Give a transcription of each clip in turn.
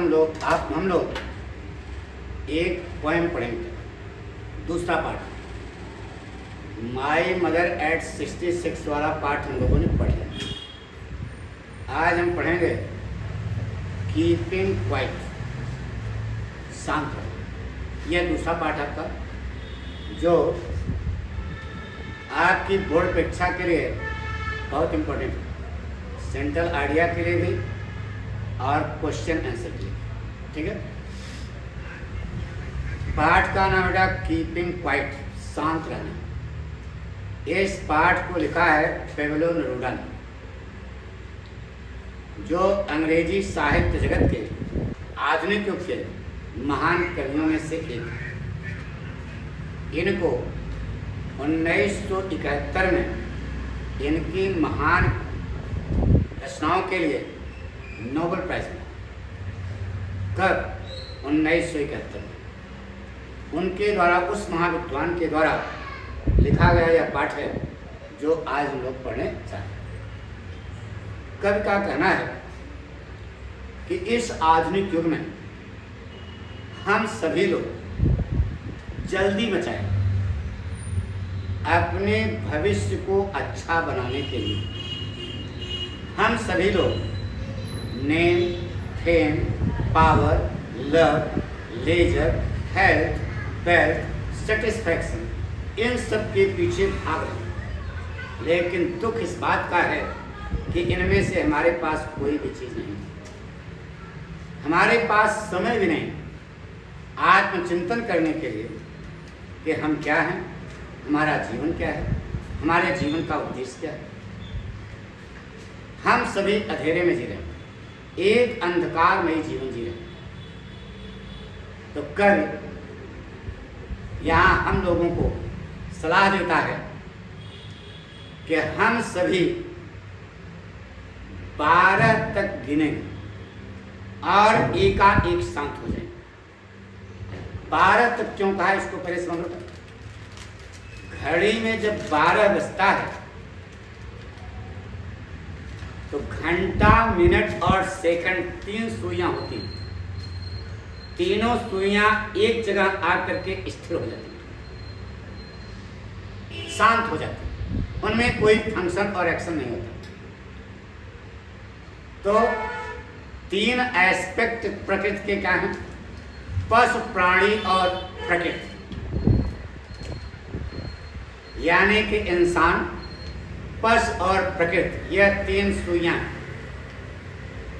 हम लोग एक पोएम पढ़ेंगे। दूसरा पार्ट माई मदर एट 66 वाला पार्ट हम लोगों ने पढ़ लिया। आज हम पढ़ेंगे कीपिंग क्वाइट, शांत रहो। यह दूसरा पार्ट आपका, जो आपकी बोर्ड परीक्षा के लिए बहुत इम्पोर्टेंट है, सेंट्रल आइडिया के लिए भी और क्वेश्चन आंसर के लिए। ठीक है, पाठ का नाम है कीपिंग क्वाइट, शांत रहना। इस पाठ को लिखा है पेब्लो नेरूदा ने, जो अंग्रेजी साहित्य जगत के आधुनिक युग के महान कवियों में से एक है। इनको 1971 में इनकी महान रचनाओं के लिए नोबेल प्राइज मिला। कब? 1971 में। उनके द्वारा, उस महाविद्वान के द्वारा लिखा गया यह पाठ है जो आज हम लोग पढ़ने चाहें। कवि का कहना है कि इस आधुनिक युग में हम सभी लोग जल्दी मचाएं अपने भविष्य को अच्छा बनाने के लिए। हम सभी लोग name, fame, power, love, leisure, health, wealth, satisfaction, इन सब के पीछे भाग रहे हैं। लेकिन दुख इस बात का है कि इनमें से हमारे पास कोई भी चीज़ नहीं, हमारे पास समय भी नहीं आत्मचिंतन करने के लिए कि हम क्या हैं, हमारा जीवन क्या है, हमारे जीवन का उद्देश्य क्या है। हम सभी अंधेरे में जी रहे हैं, एक अंधकारमयी जीवन जी रहे हैं। तो कल यहाँ हम लोगों को सलाह देता है कि हम सभी 12 तक गिनेंगे और एकाएक शांत हो जाएंगे। 12 तक क्यों कहा, इसको पहले समझ लो। घड़ी में जब 12 बजता है तो घंटा, मिनट और सेकंड, 3 सुइयां होती हैं। तीनों सुइयां एक जगह आकर के स्थिर हो जाती हैं, शांत हो जाती हैं, उनमें कोई फंक्शन और एक्शन नहीं होता। तो 3 एस्पेक्ट प्रकृति के क्या हैं? पशु, प्राणी और प्रकृति, यानी कि इंसान, पशु और प्रकृति, यह 3 सुइयां।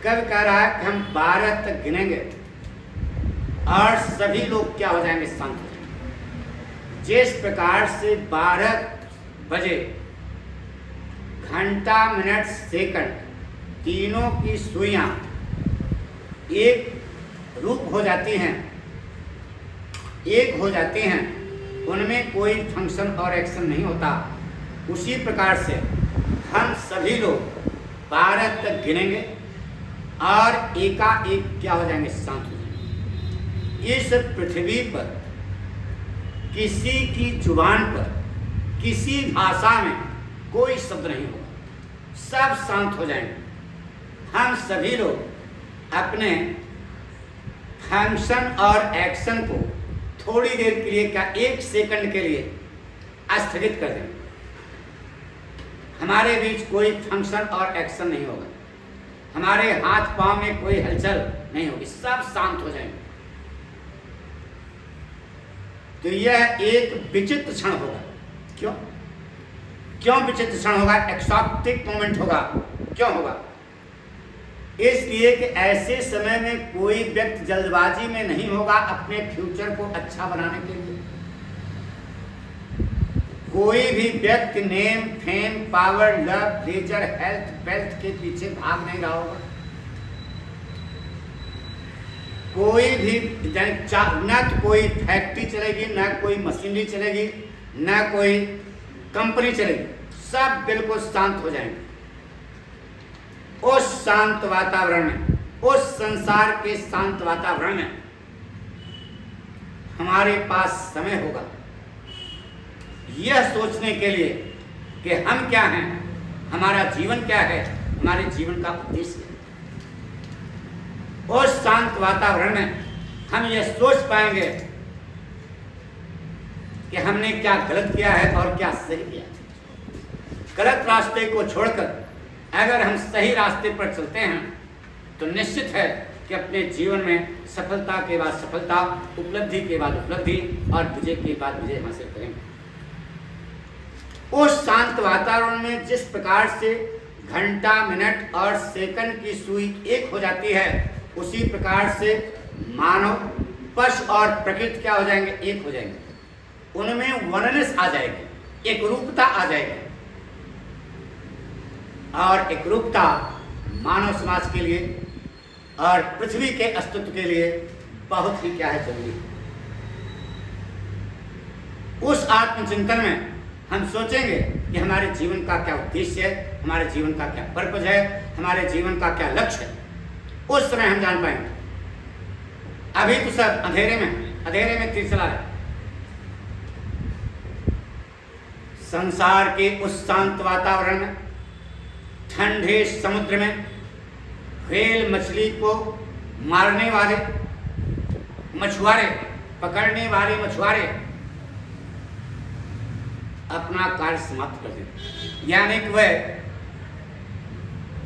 कब कह रहा है कि हम 12 तक गिनेंगे और सभी लोग क्या हो जाएंगे? शांत हो जाएंगे। जिस प्रकार से 12 बजे घंटा, मिनट, सेकंड, तीनों की सुइयां एक रूप हो जाती हैं, एक हो जाती हैं, उनमें कोई फंक्शन और एक्शन नहीं होता, उसी प्रकार से हम सभी लोग 12 तक गिनेंगे और एकाएक क्या हो जाएंगे? शांत हो जाएंगे। इस पृथ्वी पर किसी की जुबान पर, किसी भाषा में कोई शब्द नहीं होगा, सब शांत हो जाएंगे। हम सभी लोग अपने फंक्शन और एक्शन को थोड़ी देर के लिए, क्या 1 सेकंड के लिए स्थगित कर देंगे। हमारे बीच कोई फंक्शन और एक्शन नहीं होगा, हमारे हाथ पांव में कोई हलचल नहीं होगी, सब शांत हो जाएंगे। तो यह एक विचित्र क्षण होगा। क्यों? क्यों विचित्र क्षण होगा? एक्सॉप्टिक मोमेंट होगा। क्यों होगा? इसलिए कि ऐसे समय में कोई व्यक्ति जल्दबाजी में नहीं होगा अपने फ्यूचर को अच्छा बनाने के लिए। कोई भी व्यक्ति name, fame, power, love, leisure, health, wealth के पीछे भाग नहीं रहा होगा। कोई भी न तो कोई फैक्ट्री चलेगी, न कोई मशीनरी चलेगी, न कोई कंपनी चलेगी, सब बिल्कुल शांत हो जाएंगे। उस शांत वातावरण में, उस संसार के शांत वातावरण में हमारे पास समय होगा यह सोचने के लिए कि हम क्या हैं, हमारा जीवन क्या है, हमारे जीवन का उद्देश्य है। उस शांत वातावरण में हम यह सोच पाएंगे कि हमने क्या गलत किया है और क्या सही किया है। गलत रास्ते को छोड़कर अगर हम सही रास्ते पर चलते हैं तो निश्चित है कि अपने जीवन में सफलता के बाद सफलता, उपलब्धि के बाद उपलब्धि और विजय के बाद विजय हासिल करेंगे। उस शांत वातावरण में जिस प्रकार से घंटा, मिनट और सेकंड की सुई एक हो जाती है, उसी प्रकार से मानव, पशु और प्रकृति क्या हो जाएंगे? एक हो जाएंगे। उनमें वननेस आ जाएगी, एक रूपता आ जाएगी। और एक रूपता मानव समाज के लिए और पृथ्वी के अस्तित्व के लिए बहुत ही क्या है? जरूरी है। उस आत्मचिंतन में हम सोचेंगे कि हमारे जीवन का क्या उद्देश्य है, हमारे जीवन का क्या पर्पज है, हमारे जीवन का क्या लक्ष्य है। उस समय हम जान पाएंगे। अभी तो सब अंधेरे में तीर चला है। संसार के उस शांत वातावरण में, ठंडे समुद्र में व्हेल मछली को मारने वाले मछुआरे, पकड़ने वाले मछुआरे अपना कार्य समाप्त कर देते। यानी कि वह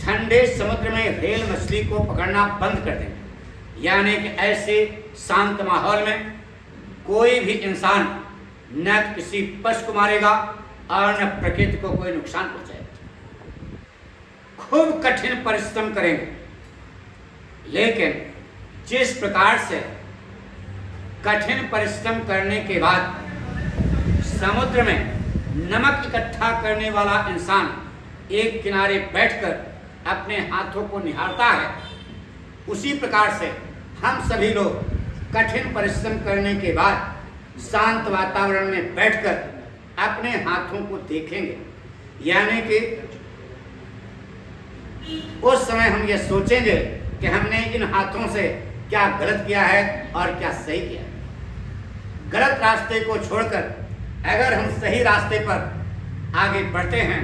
ठंडे समुद्र में व्हेल मछली को पकड़ना बंद कर देंगे। यानी कि ऐसे शांत माहौल में कोई भी इंसान न किसी पशु को मारेगा और न प्रकृति को कोई नुकसान पहुंचाएगा। खूब कठिन परिश्रम करेंगे, लेकिन जिस प्रकार से कठिन परिश्रम करने के बाद समुद्र में नमक इकट्ठा करने वाला इंसान एक किनारे बैठकर अपने हाथों को निहारता है, उसी प्रकार से हम सभी लोग कठिन परिश्रम करने के बाद शांत वातावरण में बैठकर अपने हाथों को देखेंगे। यानी कि उस समय हम ये सोचेंगे कि हमने इन हाथों से क्या गलत किया है और क्या सही किया है। गलत रास्ते को छोड़कर अगर हम सही रास्ते पर आगे बढ़ते हैं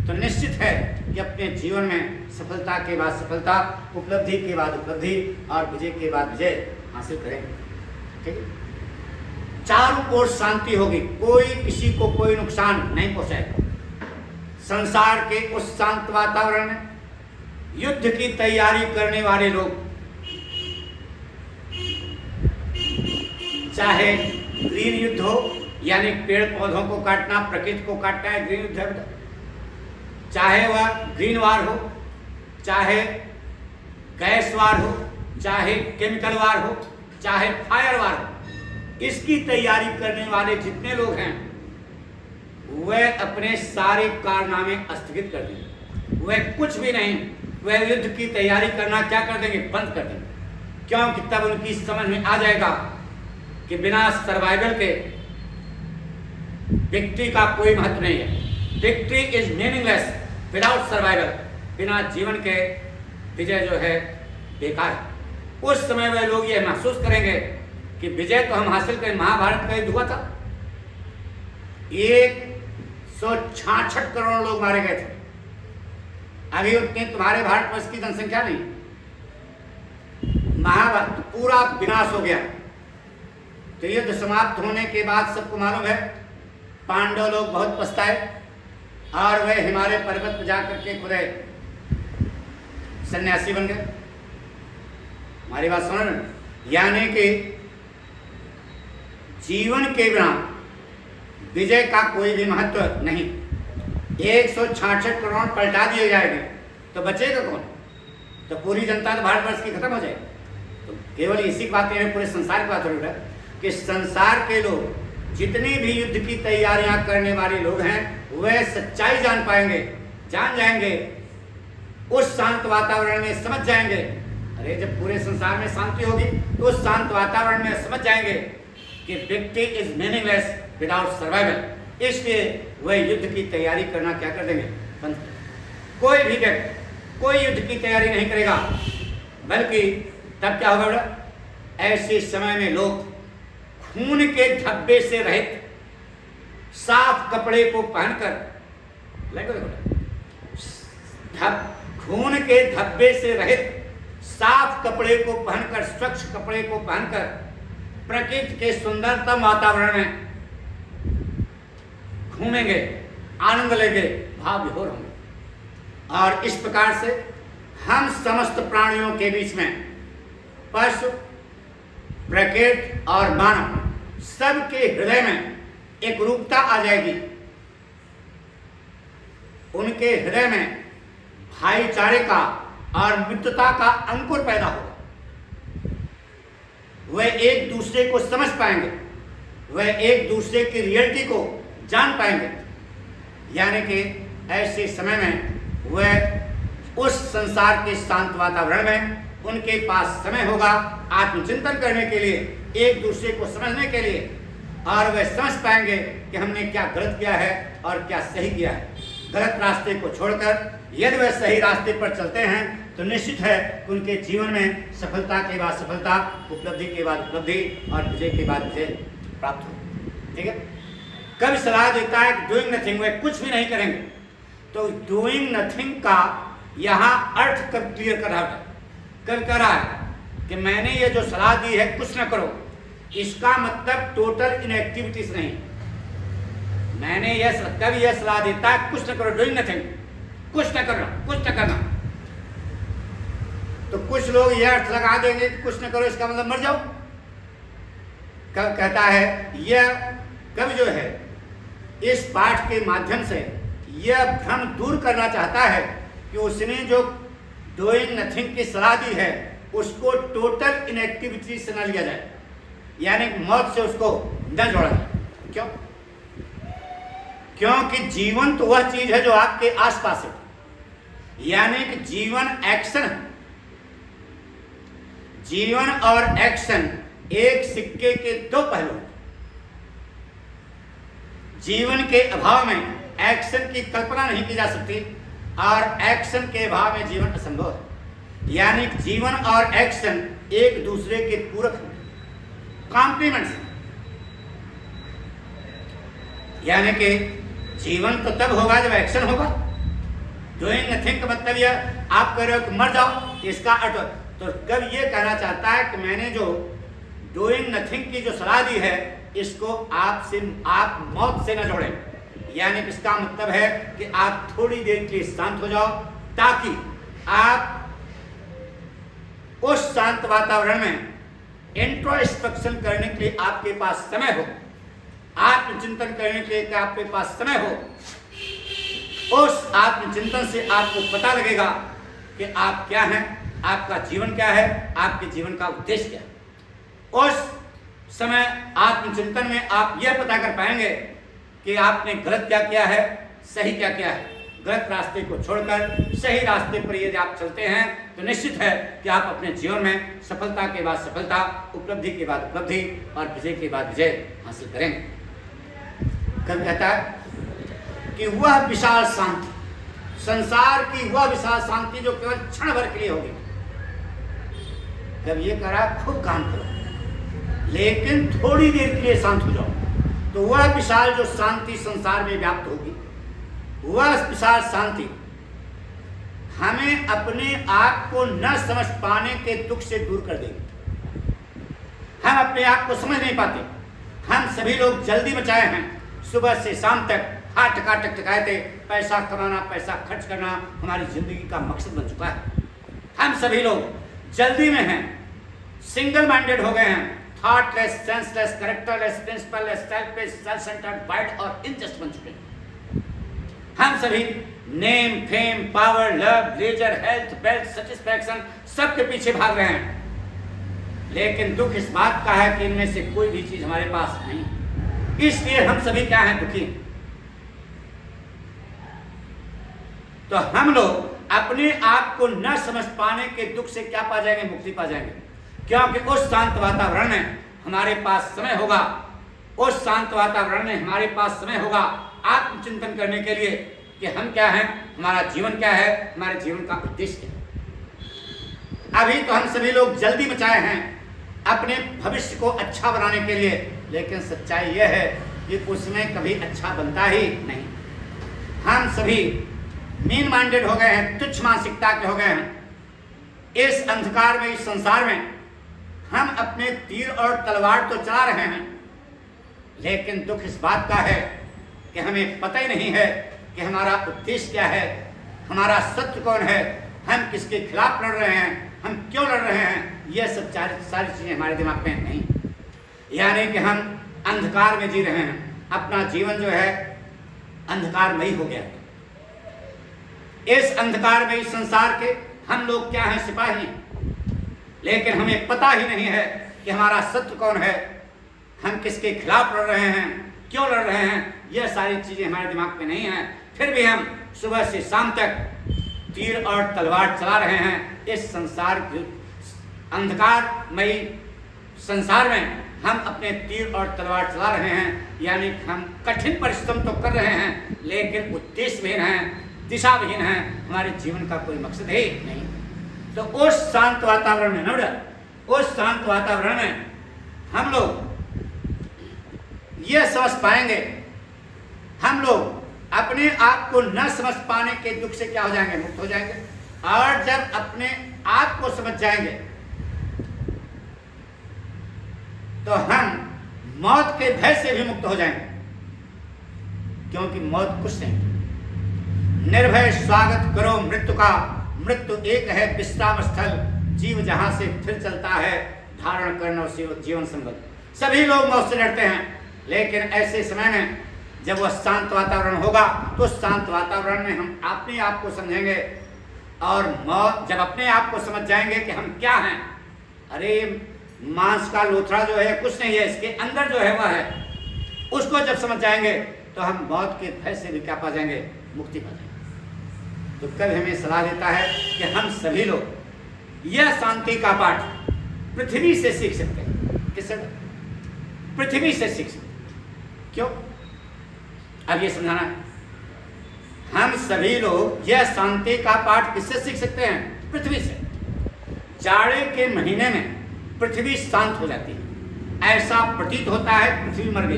तो निश्चित है कि अपने जीवन में सफलता के बाद सफलता, उपलब्धि के बाद उपलब्धि और विजय के बाद विजय हासिल करेंगे। ठीक है? चारों ओर शांति होगी, कोई किसी को कोई नुकसान नहीं पहुंचाएगा। संसार के उस शांत वातावरण में युद्ध की तैयारी करने वाले लोग, चाहे ग्रीन युद्ध हो यानी पेड़ पौधों को काटना, प्रकृति को काटना है ग्रीन युद्ध है, चाहे वह ग्रीन वार हो, चाहे गैस वार हो, चाहे केमिकल वार हो, चाहे फायर वार हो, इसकी तैयारी करने वाले जितने लोग हैं वह अपने सारे कारनामे स्थगित कर देंगे। वह कुछ भी नहीं, वह युद्ध की तैयारी करना क्या कर देंगे? बंद कर देंगे। क्योंकि तब उनकी समझ में आ जाएगा कि बिना सर्वाइवल के विक्ट्री का कोई महत्व नहीं है। Victory is meaningless without survival. बिना जीवन के विजय जो है बेकार है। उस समय वह लोग ये महसूस करेंगे कि विजय तो हम हासिल करें। महाभारत का युद्ध हुआ था, 166 करोड़ लोग मारे गए थे। अभी उतनी तुम्हारे भारतवर्ष की जनसंख्या नहीं। महाभारत पूरा विनाश हो गया। तो युद्ध समाप्त होने के बाद सबको मालूम है पांडव लोग बहुत पछताए और वे हिमालय पर्वत पर जाकर के खुदे सन्यासी बन गए। हमारी बात सुन रहे? यानी कि जीवन के बिना विजय का कोई भी महत्व नहीं। 166 करोड़ पलटा दिए जाएंगे तो बचेगा कौन? तो पूरी जनता तो भारतवर्ष की खत्म हो जाएगी। तो केवल इसी की बात है, पूरे संसार की बात हो रही है कि संसार के लोग जितनी भी युद्ध की तैयारियां करने वाले लोग हैं वह सच्चाई जान पाएंगे, जान जाएंगे, उस शांत वातावरण में समझ जाएंगे। अरे जब पूरे संसार में शांति होगी तो उस शांत वातावरण में समझ जाएंगे कि victory is meaningless without survival. इसलिए वह युद्ध की तैयारी करना क्या कर देंगे? बंद कर देंगे। कोई भी व्यक्ति कोई युद्ध की तैयारी नहीं करेगा, बल्कि तब क्या होगा? ऐसे समय में लोग खून के धब्बे से रहित साफ कपड़े को पहनकर, खून के धब्बे से रहित साफ कपड़े को पहनकर, स्वच्छ कपड़े को पहनकर प्रकृति के सुंदरतम वातावरण में घूमेंगे, आनंद लेंगे, भाव विभोर होंगे। और इस प्रकार से हम समस्त प्राणियों के बीच में पशु, प्रकृति और मानव सबके हृदय में एक रूपता आ जाएगी। उनके हृदय में भाईचारे का और मित्रता का अंकुर पैदा होगा। वह एक दूसरे को समझ पाएंगे, वह एक दूसरे की रियलिटी को जान पाएंगे। यानी कि ऐसे समय में वह उस संसार के शांत वातावरण में उनके पास समय होगा आत्मचिंतन करने के लिए, एक दूसरे को समझने के लिए, और वह समझ पाएंगे कि हमने क्या गलत किया है और क्या सही किया है। गलत रास्ते को छोड़कर यदि वह सही रास्ते पर चलते हैं तो निश्चित है कि उनके जीवन में सफलता के बाद सफलता, उपलब्धि के बाद उपलब्धि और विजय के बाद विजय प्राप्त हो। ठीक है। कभी सलाह देता है कि डूइंग नथिंग, वे कुछ भी नहीं करेंगे। तो डूइंग नथिंग का यहाँ अर्थ कब क्लियर कर रहा है? कब कह रहा है कि मैंने ये जो सलाह दी है कुछ न करो, इसका मतलब टोटल इनएक्टिविटीज नहीं। मैंने कभी यह सलाह देता है कुछ न करो, डूइंग नथिंग, कुछ न करना, कुछ न करना। तो कुछ लोग यह अर्थ लगा देंगे कि कुछ न करो इसका मतलब मर जाओ। कब कहता है यह, कब जो है इस पाठ के माध्यम से यह भ्रम दूर करना चाहता है कि उसने जो डूइंग नथिंग की सलाह दी है उसको टोटल इनएक्टिविटी से न लिया जाए, यानी मौत से उसको न जोड़ा जाए। क्यों? क्योंकि जीवन तो वह चीज है जो आपके आसपास है, यानी कि जीवन एक्शन है। जीवन और एक्शन एक सिक्के के दो पहलू हैं। जीवन के अभाव में एक्शन की कल्पना नहीं की जा सकती और एक्शन के अभाव में जीवन असंभव है। यानी जीवन और एक्शन एक दूसरे के पूरक हैं, कॉम्प्लीमेंट्स हैं। यानी कि जीवन तो तब होगा जब एक्शन होगा। डूइंग नथिंग का मतलब यह आप कह रहे हो कि मर जाओ, इसका अर्थ तो कब ये कहना चाहता है कि मैंने जो डूइंग नथिंग की जो सलाह दी है इसको आप मौत से न जोड़ें। यानी कि इसका मतलब है कि आप थोड़ी देर के लिए शांत हो जाओ ताकि आप उस शांत वातावरण में इंट्रोस्पेक्शन करने के लिए आपके पास समय हो, आत्मचिंतन करने के लिए आपके पास समय हो। उस आत्मचिंतन से आपको पता लगेगा कि आप क्या हैं, आपका जीवन क्या है, आपके जीवन का उद्देश्य क्या है। उस समय आत्मचिंतन में आप यह पता कर पाएंगे कि आपने गलत क्या किया है, सही क्या किया है। गलत रास्ते को छोड़कर सही रास्ते पर यदि आप चलते हैं तो निश्चित है कि आप अपने जीवन में सफलता के बाद सफलता, उपलब्धि के बाद उपलब्धि और विजय के बाद विजय हासिल करेंगे। कब कहता है कि वह विशाल शांति, संसार की वह विशाल शांति जो केवल क्षण भर के लिए होगी। जब ये कह रहा है खूब काम करो लेकिन थोड़ी देर के लिए शांत हो जाओ, तो वह विशाल जो शांति संसार में व्याप्त होगी, वह विशाल शांति हमें अपने आप को न समझ पाने के दुख से दूर कर देगी। हम अपने आप को समझ नहीं पाते। हम सभी लोग जल्दी मचाए हैं, सुबह से शाम तक हाथ टकाए थे। पैसा कमाना, पैसा खर्च करना हमारी जिंदगी का मकसद बन चुका है। हम सभी लोग जल्दी में हैं, सिंगल माइंडेड हो गए हैं, thoughtless, senseless, characterless, principleless, selfless, self centred, wild और इनजस्ट बन चुके हैं। हम सभी name, fame, power, love, leisure, health, wealth, satisfaction सबके पीछे भाग रहे हैं। लेकिन दुख इस बात का है कि इनमें से कोई भी चीज हमारे पास नहीं। इसलिए हम सभी क्या हैं, दुखी। तो हम लोग अपने आप को न समझ पाने के दुख से क्या पा जाएंगे, मुक्ति पा जाएंगे। क्योंकि उस शांत वातावरण में हमारे पास समय होगा, उस शांत वातावरण में हमारे पास समय होगा आत्मचिंतन करने के लिए कि हम क्या हैं, हमारा जीवन क्या है, हमारे जीवन का उद्देश्य क्या है। अभी तो हम सभी लोग जल्दी मचाए हैं अपने भविष्य को अच्छा बनाने के लिए, लेकिन सच्चाई यह है कि उसमें कभी अच्छा बनता ही नहीं। हम सभी मीन माइंडेड हो गए हैं, तुच्छ मानसिकता के हो गए हैं। इस अंधकार में, इस संसार में हम अपने तीर और तलवार तो चला रहे हैं, लेकिन दुख इस बात का है कि हमें पता ही नहीं है कि हमारा उद्देश्य क्या है, हमारा सत्य कौन है, हम किसके खिलाफ लड़ रहे हैं, हम क्यों लड़ रहे हैं। यह सब सारी चीजें हमारे दिमाग में नहीं, यानी कि हम अंधकार में जी रहे हैं। अपना जीवन जो है अंधकारमयी हो गया। इस अंधकारमयी संसार के हम लोग क्या हैं? सिपाही, लेकिन हमें पता ही नहीं है कि हमारा सत्य कौन है, हम किसके खिलाफ लड़ रहे हैं, क्यों लड़ रहे हैं। यह सारी चीजें हमारे दिमाग में नहीं है, फिर भी हम सुबह से शाम तक तीर और तलवार चला रहे हैं। इस संसार के अंधकारमयी संसार में हम अपने तीर और तलवार चला रहे हैं, यानी हम कठिन परिश्रम तो कर रहे हैं, लेकिन उद्देश्यहीन हैं, दिशाविहीन हैं, हमारे जीवन का कोई मकसद है नहीं। तो उस शांत वातावरण में उस शांत वातावरण में हम लोग यह समझ पाएंगे, हम लोग अपने आप को न समझ पाने के दुख से क्या हो जाएंगे? मुक्त हो जाएंगे। और जब अपने आप को समझ जाएंगे तो हम मौत के भय से भी मुक्त हो जाएंगे, क्योंकि मौत कुछ नहीं। निर्भय स्वागत करो मृत्यु का, मृत्यु एक है विश्राम स्थल, जीव जहां से फिर चलता है, धारण करना जीवन संबल। सभी लोग मौत से लड़ते हैं, लेकिन ऐसे समय में जब वह शांत वातावरण होगा तो उस शांत वातावरण में हम अपने आप को समझेंगे, और मौत जब अपने आप को समझ जाएंगे कि हम क्या हैं, अरे मांस का लोथड़ा जो है कुछ नहीं है, इसके अंदर जो है वह है, उसको जब समझ जाएंगे तो हम मौत के भय से भी क्या पा जाएंगे? मुक्ति पा जाएंगे। तो कभी हमें सलाह देता है कि हम सभी लोग यह शांति का पाठ पृथ्वी से सीख सकते हैं। किससे? पृथ्वी से सीख सकते हैं। क्यों? अब ये समझाना है। हम सभी लोग यह शांति का पाठ किससे सीख सकते हैं? पृथ्वी से। जाड़े के महीने में पृथ्वी शांत हो जाती है, ऐसा प्रतीत होता है पृथ्वी मर गई।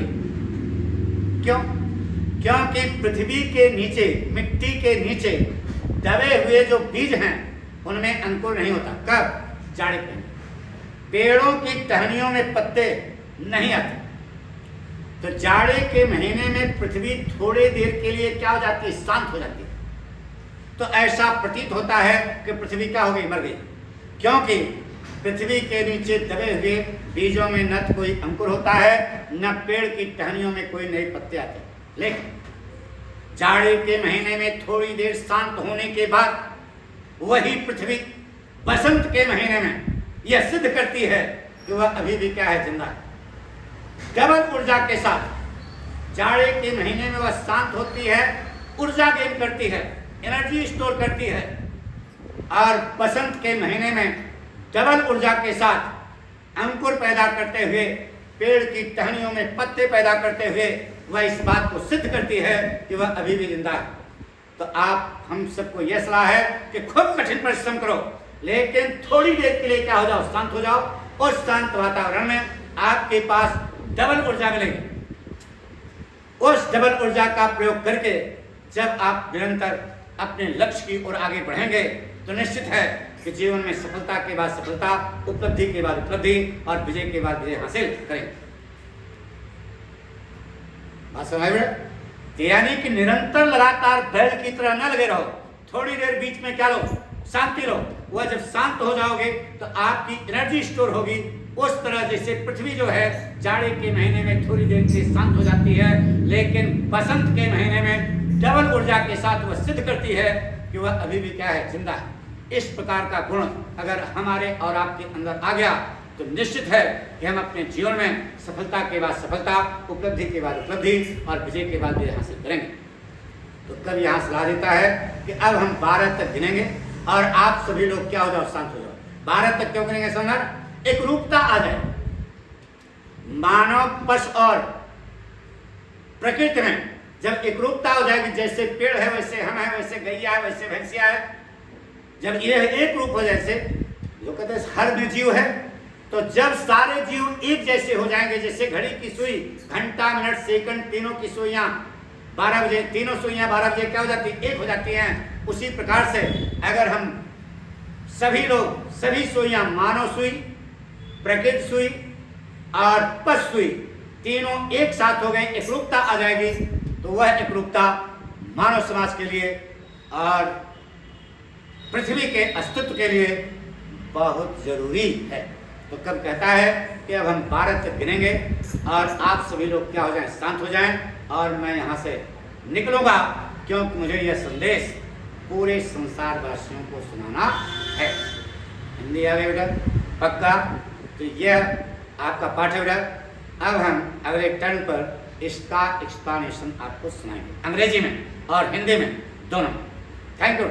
क्यों? क्योंकि पृथ्वी के नीचे, मिट्टी के नीचे दबे हुए जो बीज हैं उनमें अंकुर नहीं होता। कब? जाड़े के। पेड़ों की टहनियों में पत्ते नहीं आते। तो जाड़े के महीने में पृथ्वी थोड़ी देर के लिए क्या हो जाती है? शांत हो जाती है। तो ऐसा प्रतीत होता है कि पृथ्वी क्या हो गई? मर गई। क्योंकि पृथ्वी के नीचे दबे हुए बीजों में न तो कोई अंकुर होता है, न पेड़ की टहनियों में कोई नए पत्ते आते। लेकिन जाड़े के महीने में थोड़ी देर शांत होने के बाद वही पृथ्वी बसंत के महीने में यह सिद्ध करती है कि वह अभी भी क्या है? जिंदा है। डबल ऊर्जा के साथ जाड़े के महीने में वह शांत होती है, ऊर्जा गेन करती है, एनर्जी स्टोर करती है, और बसंत के महीने में डबल ऊर्जा के साथ अंकुर पैदा करते हुए, पेड़ की टहनियों में पत्ते पैदा करते हुए वह इस बात को सिद्ध करती है कि वह अभी भी जिंदा है। तो आप हम सबको यह सलाह है कि खूब कठिन परिश्रम करो, लेकिन थोड़ी देर के लिए क्या हो जाओ? शांत हो जाओ। उस शांत वातावरण में आपके पास डबल ऊर्जा मिलेगी। उस डबल ऊर्जा का प्रयोग करके जब आप निरंतर अपने लक्ष्य की ओर आगे बढ़ेंगे तो निश्चित है कि जीवन में सफलता के बाद सफलता, उपलब्धि के बाद उपलब्धि और विजय के बाद विजय हासिल करेंगे। बात समझ में? यानी कि निरंतर लगातार बैल की तरह न लगे रहो, थोड़ी देर बीच में क्या लो? शांति लो। वह जब शांत हो जाओगे तो आपकी एनर्जी स्टोर होगी। उस तरह जैसे पृथ्वी जो है जाड़े के महीने में थोड़ी देर से शांत हो जाती है, लेकिन बसंत के महीने में डबल ऊर्जा के साथ वह सिद्ध करती है कि वह अभी भी क्या है? जिंदा है। इस प्रकार का गुण अगर हमारे और आपके अंदर आ गया तो निश्चित है कि हम अपने जीवन में सफलता के बाद सफलता, उपलब्धि के बाद उपलब्धि और विजय के बाद विजय हासिल करेंगे। तो कब यहाँ सलाह देता है कि अब हम 12 तक गिनेंगे और आप सभी लोग क्या हो जाओ? शांत हो जाओ। 12 तक क्यों गिनेंगे? समझ, एक रूपता आ जाए। मानव, पशु और प्रकृति में जब एक रूपता हो जाएगी, जैसे पेड़ है वैसे हम है, वैसे गैया है, वैसे भैंसिया है, जब ये एक रूप हो, जैसे जो कहते हैं हर में जीव है, तो जब सारे जीव एक जैसे हो जाएंगे, जैसे घड़ी की सुई, घंटा, मिनट, सेकंड, तीनों की सुइयां 12 बजे, तीनों सुइयां 12 बजे क्या हो जाती? एक हो जाती हैं। उसी प्रकार से अगर हम सभी लोग, सभी सुइयां, मानव सुई, प्रकृति सुई और पशु सुई, तीनों एक साथ हो गए, एकरूपता आ जाएगी। तो वह एकरूपता मानव समाज के लिए और पृथ्वी के अस्तित्व के लिए बहुत जरूरी है। तो कब कहता है कि अब हम 12 तक गिनेंगे और आप सभी लोग क्या हो जाएं, शांत हो जाएं और मैं यहाँ से निकलूंगा, क्योंकि मुझे यह संदेश पूरे संसार वासियों को सुनाना है। हिंदी आ गई बेटा? पक्का? तो यह आपका पाठ है बेटा। अब हम अगले टर्न पर इसका एक्सप्लेनेशन आपको सुनाएंगे, अंग्रेजी में और हिंदी में दोनों। Thank you.